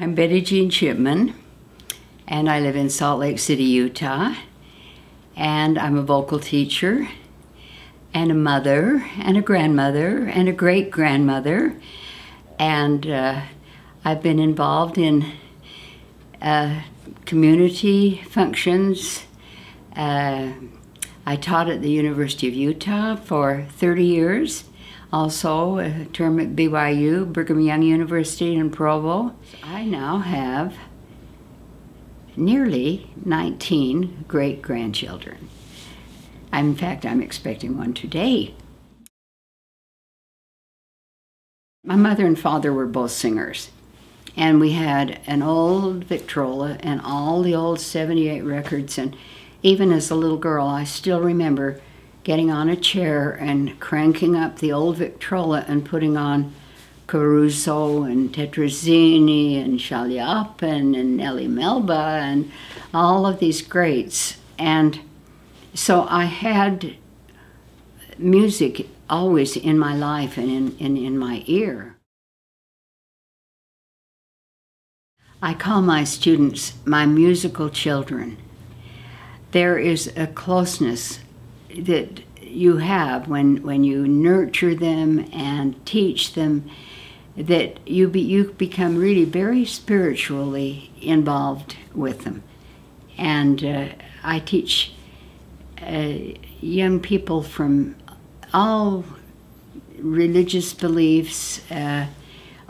I'm Jeanne Chipman, and I live in Salt Lake City, Utah. And I'm a vocal teacher, and a mother, and a grandmother, and a great-grandmother. And I've been involved in community functions. I taught at the University of Utah for 30 years. Also a term at BYU, Brigham Young University in Provo. I now have nearly 19 great-grandchildren. In fact, I'm expecting one today. My mother and father were both singers, and we had an old Victrola and all the old 78 records, and even as a little girl, I still remember getting on a chair and cranking up the old Victrola and putting on Caruso and Tetrazzini and Chaliapin and Nellie Melba and all of these greats. And so I had music always in my life and in my ear. I call my students my musical children. There is a closeness that you have when you nurture them and teach them, that you become really very spiritually involved with them. And I teach young people from all religious beliefs,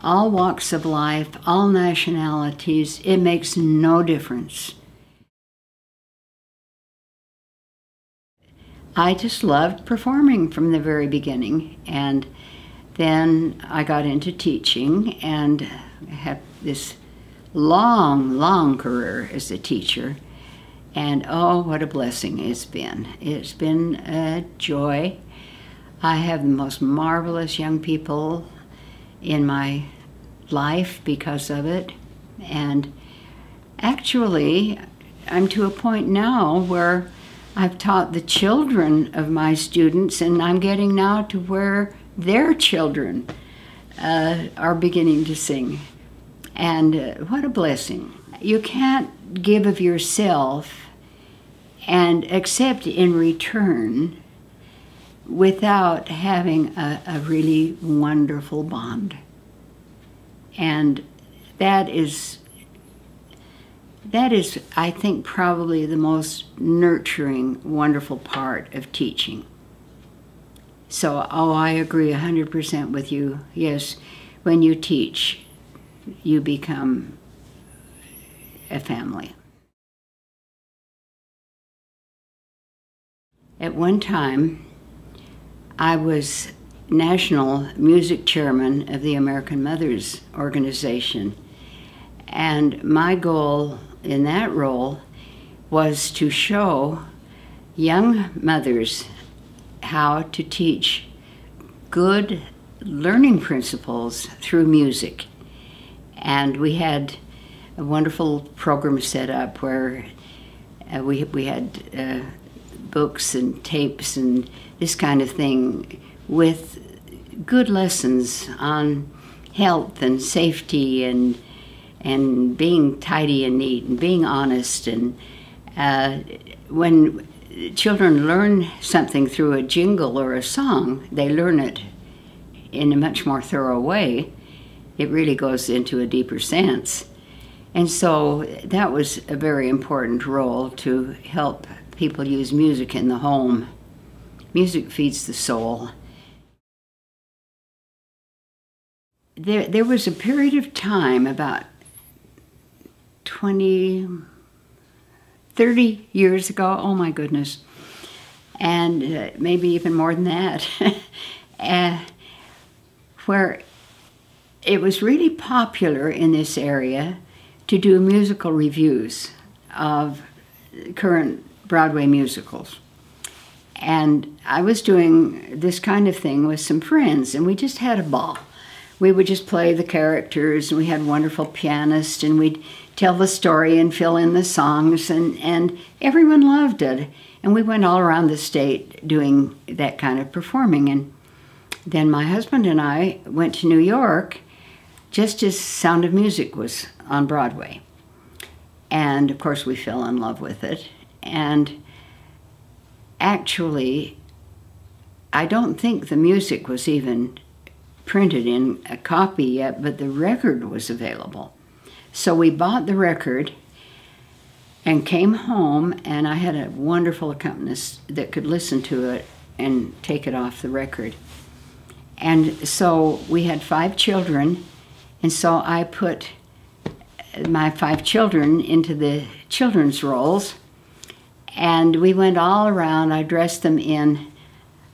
all walks of life, all nationalities. It makes no difference. I just loved performing from the very beginning, and then I got into teaching and had this long career as a teacher, and oh, what a blessing it's been. It's been a joy. I have the most marvelous young people in my life because of it, and actually I'm to a point now where I've taught the children of my students, and I'm getting now to where their children are beginning to sing. And what a blessing. You can't give of yourself and accept in return without having a really wonderful bond. And that is, I think, probably the most nurturing, wonderful part of teaching. So, oh, I agree 100% with you. Yes, when you teach, you become a family. At one time, I was National Music Chairman of the American Mothers Organization, and my goal in that role was to show young mothers how to teach good learning principles through music. And we had a wonderful program set up where we had books and tapes and this kind of thing with good lessons on health and safety and being tidy and neat and being honest. And when children learn something through a jingle or a song, they learn it in a much more thorough way. It really goes into a deeper sense. And so that was a very important role, to help people use music in the home. Music feeds the soul. There was a period of time about 30 years ago, oh my goodness, and maybe even more than that, where it was really popular in this area to do musical reviews of current Broadway musicals. And I was doing this kind of thing with some friends, and we just had a ball. We would just play the characters, and we had wonderful pianists, and we'd tell the story and fill in the songs, and everyone loved it. And we went all around the state doing that kind of performing. And then my husband and I went to New York just as Sound of Music was on Broadway. And of course we fell in love with it. And actually, I don't think the music was even printed in a copy yet, but the record was available. So we bought the record and came home, and I had a wonderful accompanist that could listen to it and take it off the record. And so we had 5 children, and so I put my 5 children into the children's roles, and we went all around. I dressed them in,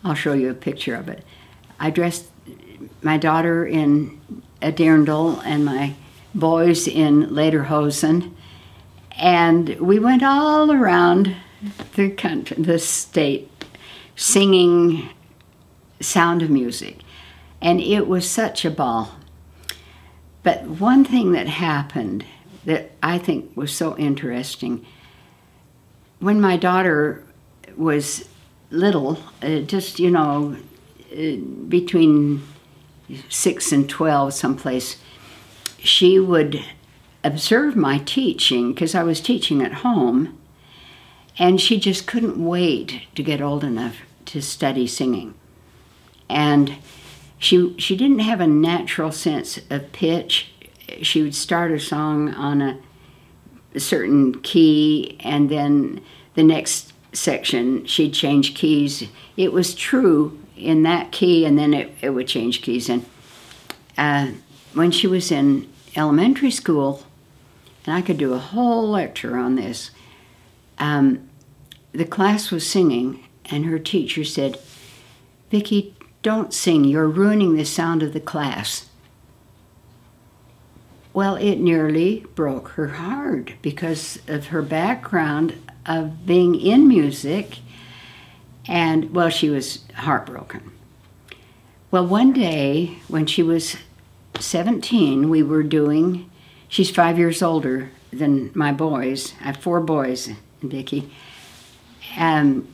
I'll show you a picture of it. I dressed my daughter in a dirndl and my boys in lederhosen, and we went all around the country, the state, singing Sound of Music, and it was such a ball. But one thing that happened that I think was so interesting, when my daughter was little, just, you know, between 6 and 12 someplace, she would observe my teaching, because I was teaching at home, and she just couldn't wait to get old enough to study singing. And she didn't have a natural sense of pitch. She would start a song on a certain key, and then the next section she'd change keys. It was true in that key, and then it would change keys. And when she was in elementary school, and I could do a whole lecture on this, the class was singing, and her teacher said, "Vicki, don't sing, you're ruining the sound of the class." Well, it nearly broke her heart because of her background of being in music, and, well, she was heartbroken. Well, one day when she was 17, we were doing, she's 5 years older than my boys. I have 4 boys, Vicki, and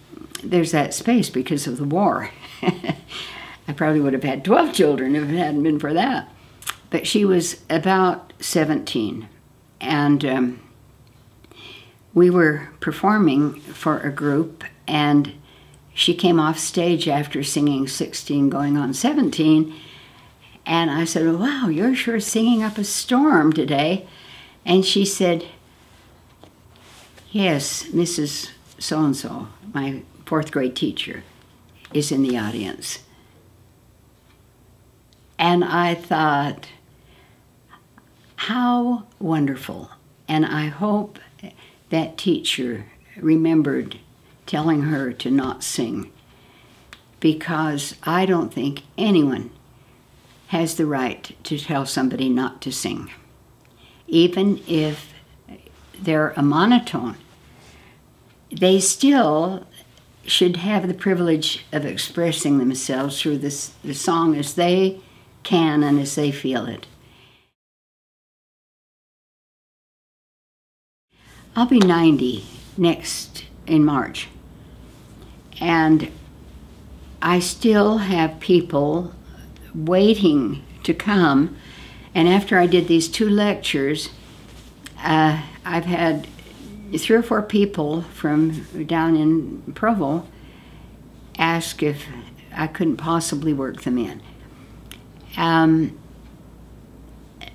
there's that space because of the war. I probably would have had 12 children if it hadn't been for that. But she was about 17, and we were performing for a group, and she came off stage after singing 16, going on 17, and I said, "Wow, you're sure singing up a storm today." And she said, "Yes, Mrs. So-and-so, my 4th grade teacher, is in the audience." And I thought, how wonderful. And I hope that teacher remembered telling her to not sing, because I don't think anyone has the right to tell somebody not to sing, even if they're a monotone. They still should have the privilege of expressing themselves through the song as they can and as they feel it. I'll be 90 next in March, and I still have people waiting to come. And after I did these 2 lectures, I've had 3 or 4 people from down in Provo ask if I couldn't possibly work them in.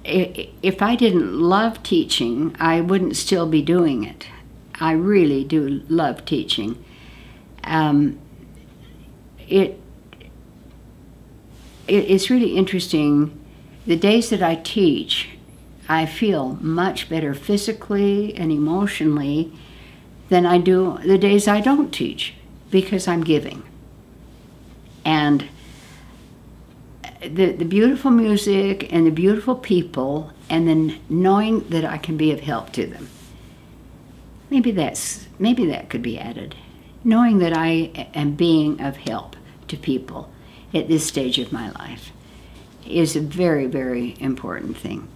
If I didn't love teaching, I wouldn't still be doing it. I really do love teaching. It's really interesting. The days that I teach, I feel much better physically and emotionally than I do the days I don't teach, because I'm giving. And the beautiful music and the beautiful people, and then knowing that I can be of help to them. Maybe that could be added. Knowing that I am being of help to people at this stage of my life is a very, very important thing.